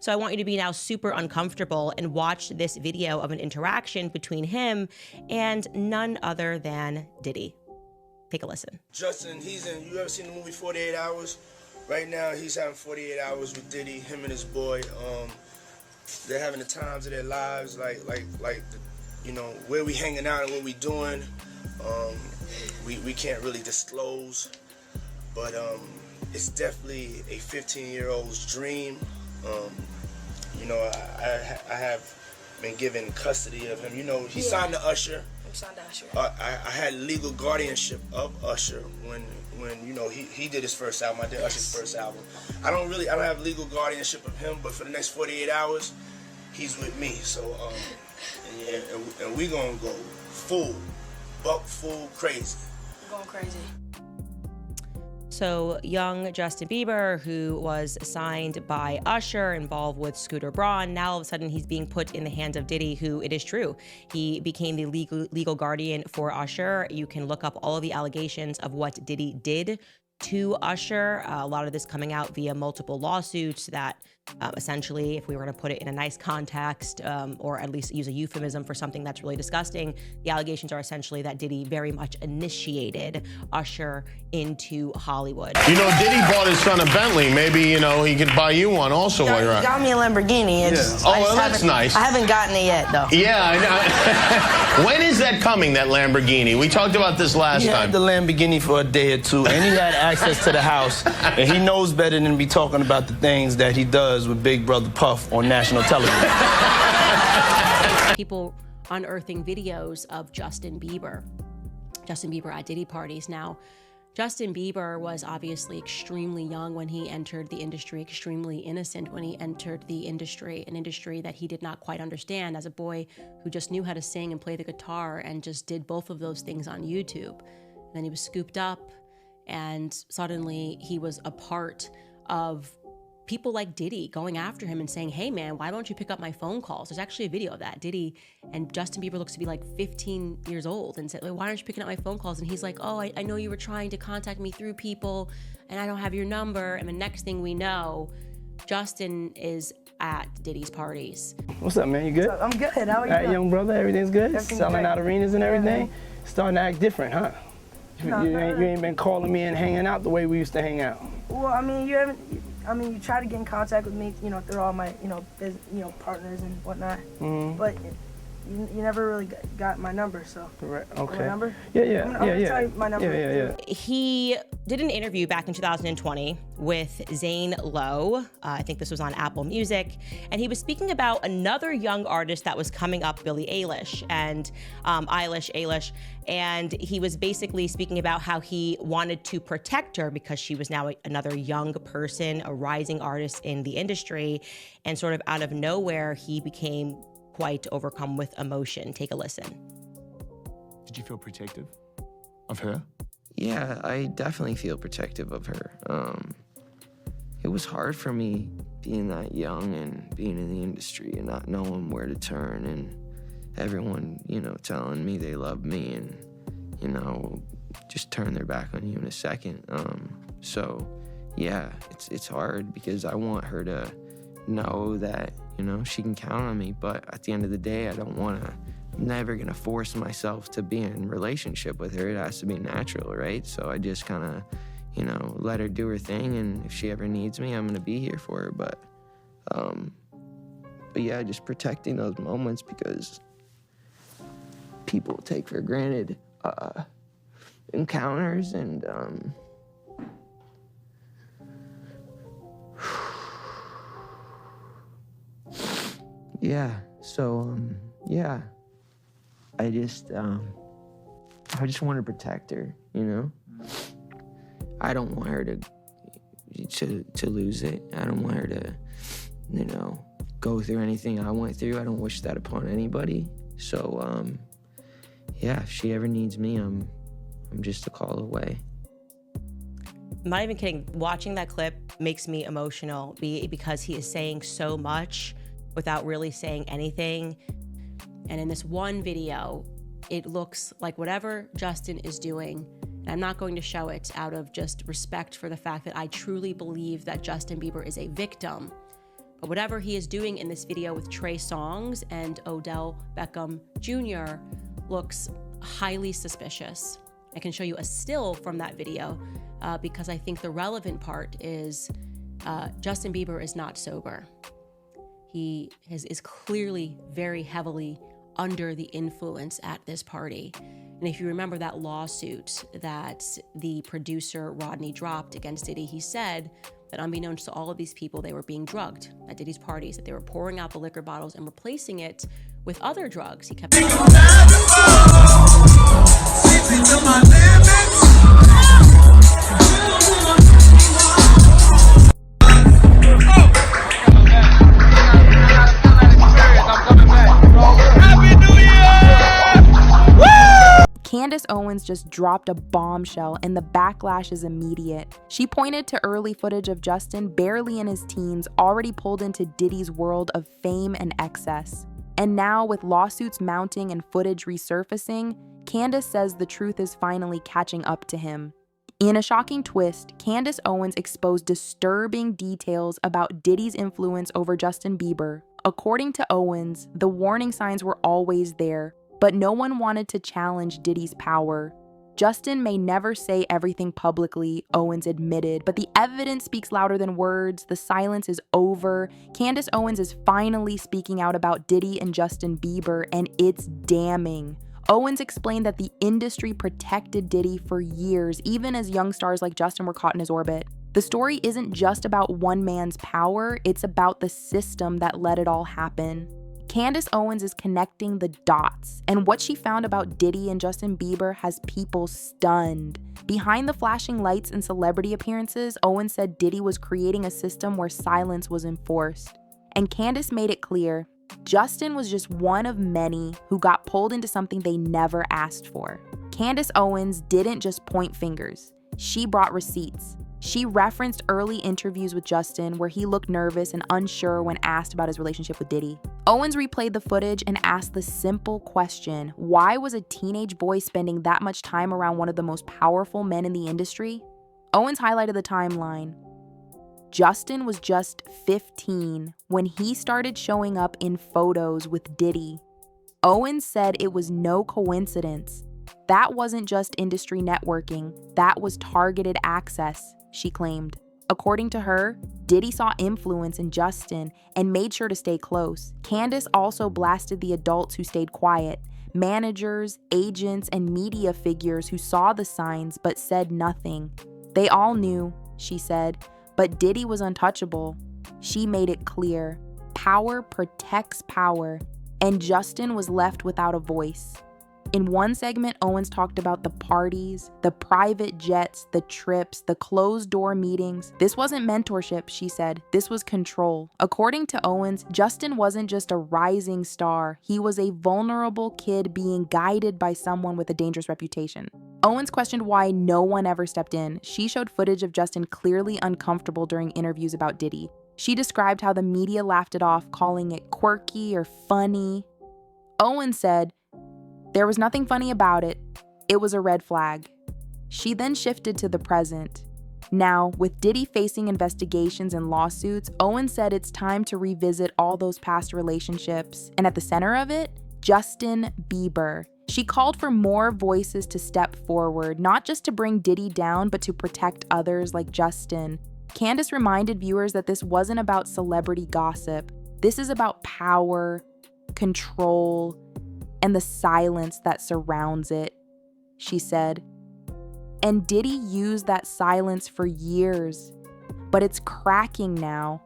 So I want you to be now super uncomfortable and watch this video of an interaction between him and none other than Diddy. Take a listen. Justin, you ever seen the movie 48 Hours? Right now, he's having 48 hours with Diddy, him and his boy. They're having the times of their lives, like you know, where we hanging out and what we doing. We can't really disclose, but it's definitely a 15-year-old's dream. You know, I have been given custody of him. You know, he signed to Usher. Signed to Usher. I had legal guardianship of Usher when you know he did his first album. I did Usher's first album. I don't have legal guardianship of him, but for the next 48 hours, he's with me. So and we gonna go full crazy. We're going crazy. So young Justin Bieber, who was signed by Usher, involved with Scooter Braun, now all of a sudden he's being put in the hands of Diddy, who, it is true, he became the legal guardian for Usher. You can look up all of the allegations of what Diddy did to Usher. A lot of this coming out via multiple lawsuits that essentially, if we were to put it in a nice context, or at least use a euphemism for something that's really disgusting, the allegations are essentially that Diddy very much initiated Usher into Hollywood. You know, Diddy bought his son a Bentley. Maybe, you know, he could buy you one also while you're He at. got me a Lamborghini. Oh, well, that's nice. I haven't gotten it yet, though. Yeah, I know. When is that coming, that Lamborghini? We talked about this last He time. had the Lamborghini for a day or two, and he had access to the house, and he knows better than to be talking about the things that he does with Big Brother Puff on national television. People unearthing videos of Justin Bieber at Diddy parties. Now, Justin Bieber was obviously extremely young when he entered the industry, extremely innocent when he entered the industry, an industry that he did not quite understand as a boy who just knew how to sing and play the guitar and just did both of those things on YouTube. And then he was scooped up, and suddenly he was a part of people like Diddy going after him and saying, hey man, why don't you pick up my phone calls? There's actually a video of that. Diddy and Justin Bieber looks to be like 15 years old and said, why aren't you picking up my phone calls? And he's like, oh, I know you were trying to contact me through people and I don't have your number. And the next thing we know, Justin is at Diddy's parties. What's up, man? You good? I'm good. How are you? All right, young brother, everything's good? Everything's Selling great. out arenas and everything? Starting to act different, huh? No, You ain't been calling me and hanging out the way we used to hang out. Well, I mean, you try to get in contact with me, you know, through all my, partners and whatnot. Mm-hmm. But you never really got my number, so. Right. Okay. My number? Yeah. I'm gonna tell you my number. Yeah. He did an interview back in 2020 with Zane Lowe. I think this was on Apple Music. And he was speaking about another young artist that was coming up, Billie Eilish, and Eilish. And he was basically speaking about how he wanted to protect her because she was now another young person, a rising artist in the industry. And sort of out of nowhere, he became quite overcome with emotion. Take a listen. Did you feel protective of her? Yeah, I definitely feel protective of her. It was hard for me being that young and being in the industry and not knowing where to turn and everyone, telling me they love me and, just turn their back on you in a second. So yeah, it's hard because I want her to know that, she can count on me, but at the end of the day, I'm never gonna force myself to be in a relationship with her. It has to be natural, right? So I just kind of, let her do her thing, and if she ever needs me, I'm gonna be here for her. But yeah, just protecting those moments because people take for granted encounters and yeah, so yeah, I just want to protect her, I don't want her to lose it. I don't want her to, go through anything I went through. I don't wish that upon anybody. So yeah, if she ever needs me, I'm just a call away. I'm not even kidding. Watching that clip makes me emotional because he is saying so much without really saying anything. And in this one video, it looks like whatever Justin is doing, and I'm not going to show it out of just respect for the fact that I truly believe that Justin Bieber is a victim. But whatever he is doing in this video with Trey Songz and Odell Beckham Jr. looks highly suspicious. I can show you a still from that video because I think the relevant part is Justin Bieber is not sober. He is clearly very heavily under the influence at this party. And if you remember that lawsuit that the producer Rodney dropped against Diddy, he said that unbeknownst to all of these people, they were being drugged at Diddy's parties, that they were pouring out the liquor bottles and replacing it with other drugs. He kept Candace Owens just dropped a bombshell and the backlash is immediate. She pointed to early footage of Justin, barely in his teens, already pulled into Diddy's world of fame and excess. And now, with lawsuits mounting and footage resurfacing, Candace says the truth is finally catching up to him. In a shocking twist, Candace Owens exposed disturbing details about Diddy's influence over Justin Bieber. According to Owens, the warning signs were always there, but no one wanted to challenge Diddy's power. Justin may never say everything publicly, Owens admitted, but the evidence speaks louder than words. The silence is over. Candace Owens is finally speaking out about Diddy and Justin Bieber, and it's damning. Owens explained that the industry protected Diddy for years, even as young stars like Justin were caught in his orbit. The story isn't just about one man's power, it's about the system that let it all happen. Candace Owens is connecting the dots, and what she found about Diddy and Justin Bieber has people stunned. Behind the flashing lights and celebrity appearances, Owens said Diddy was creating a system where silence was enforced. And Candace made it clear, Justin was just one of many who got pulled into something they never asked for. Candace Owens didn't just point fingers, she brought receipts. She referenced early interviews with Justin where he looked nervous and unsure when asked about his relationship with Diddy. Owens replayed the footage and asked the simple question, why was a teenage boy spending that much time around one of the most powerful men in the industry? Owens highlighted the timeline. Justin was just 15 when he started showing up in photos with Diddy. Owens said it was no coincidence. That wasn't just industry networking, that was targeted access, she claimed. According to her, Diddy saw influence in Justin and made sure to stay close. Candace also blasted the adults who stayed quiet, managers, agents, and media figures who saw the signs but said nothing. They all knew, she said, but Diddy was untouchable. She made it clear. Power protects power, and Justin was left without a voice. In one segment, Owens talked about the parties, the private jets, the trips, the closed-door meetings. This wasn't mentorship, she said. This was control. According to Owens, Justin wasn't just a rising star. He was a vulnerable kid being guided by someone with a dangerous reputation. Owens questioned why no one ever stepped in. She showed footage of Justin clearly uncomfortable during interviews about Diddy. She described how the media laughed it off, calling it quirky or funny. Owens said, there was nothing funny about it. It was a red flag. She then shifted to the present. Now, with Diddy facing investigations and lawsuits, Owens said it's time to revisit all those past relationships. And at the center of it, Justin Bieber. She called for more voices to step forward, not just to bring Diddy down, but to protect others like Justin. Candace reminded viewers that this wasn't about celebrity gossip. This is about power, control, and the silence that surrounds it, she said. And Diddy used that silence for years, but it's cracking now.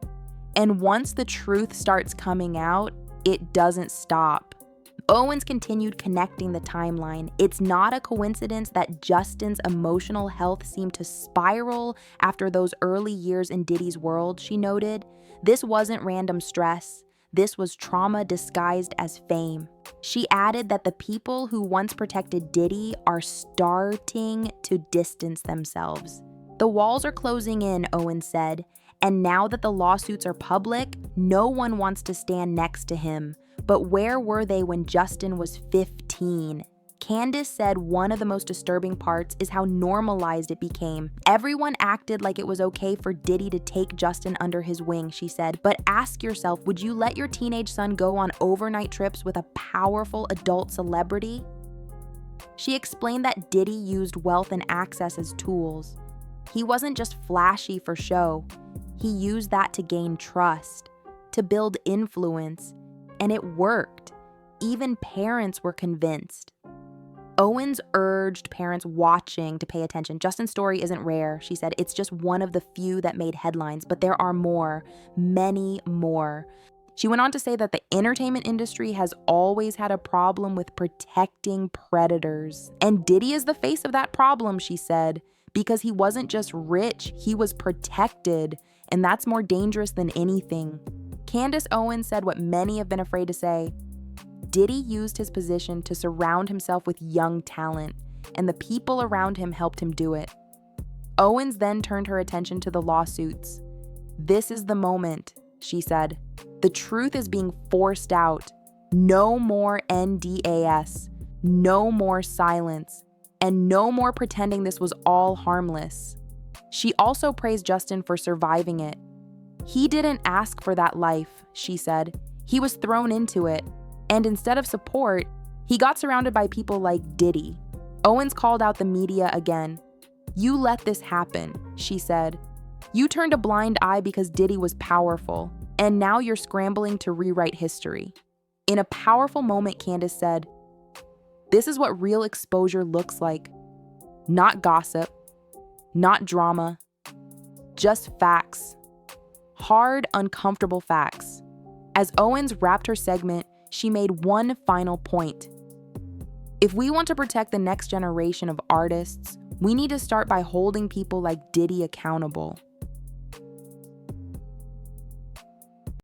And once the truth starts coming out, it doesn't stop. Owens continued connecting the timeline. It's not a coincidence that Justin's emotional health seemed to spiral after those early years in Diddy's world, she noted. This wasn't random stress. This was trauma disguised as fame. She added that the people who once protected Diddy are starting to distance themselves. The walls are closing in, Owens said, and now that the lawsuits are public, no one wants to stand next to him. But where were they when Justin was 15? Candace said one of the most disturbing parts is how normalized it became. Everyone acted like it was okay for Diddy to take Justin under his wing, she said. But ask yourself, would you let your teenage son go on overnight trips with a powerful adult celebrity? She explained that Diddy used wealth and access as tools. He wasn't just flashy for show. He used that to gain trust, to build influence, and it worked. Even parents were convinced. Owens urged parents watching to pay attention. Justin's story isn't rare, she said. It's just one of the few that made headlines, but there are more, many more. She went on to say that the entertainment industry has always had a problem with protecting predators. And Diddy is the face of that problem, she said, because he wasn't just rich, he was protected, and that's more dangerous than anything. Candace Owens said what many have been afraid to say. Diddy used his position to surround himself with young talent, and the people around him helped him do it. Owens then turned her attention to the lawsuits. This is the moment, she said. The truth is being forced out. No more NDAS. No more silence. And no more pretending this was all harmless. She also praised Justin for surviving it. He didn't ask for that life, she said. He was thrown into it. And instead of support, he got surrounded by people like Diddy. Owens called out the media again. You let this happen, she said. You turned a blind eye because Diddy was powerful, and now you're scrambling to rewrite history. In a powerful moment, Candace said, this is what real exposure looks like. Not gossip, not drama, just facts. Hard, uncomfortable facts. As Owens wrapped her segment, she made one final point. If we want to protect the next generation of artists, we need to start by holding people like Diddy accountable.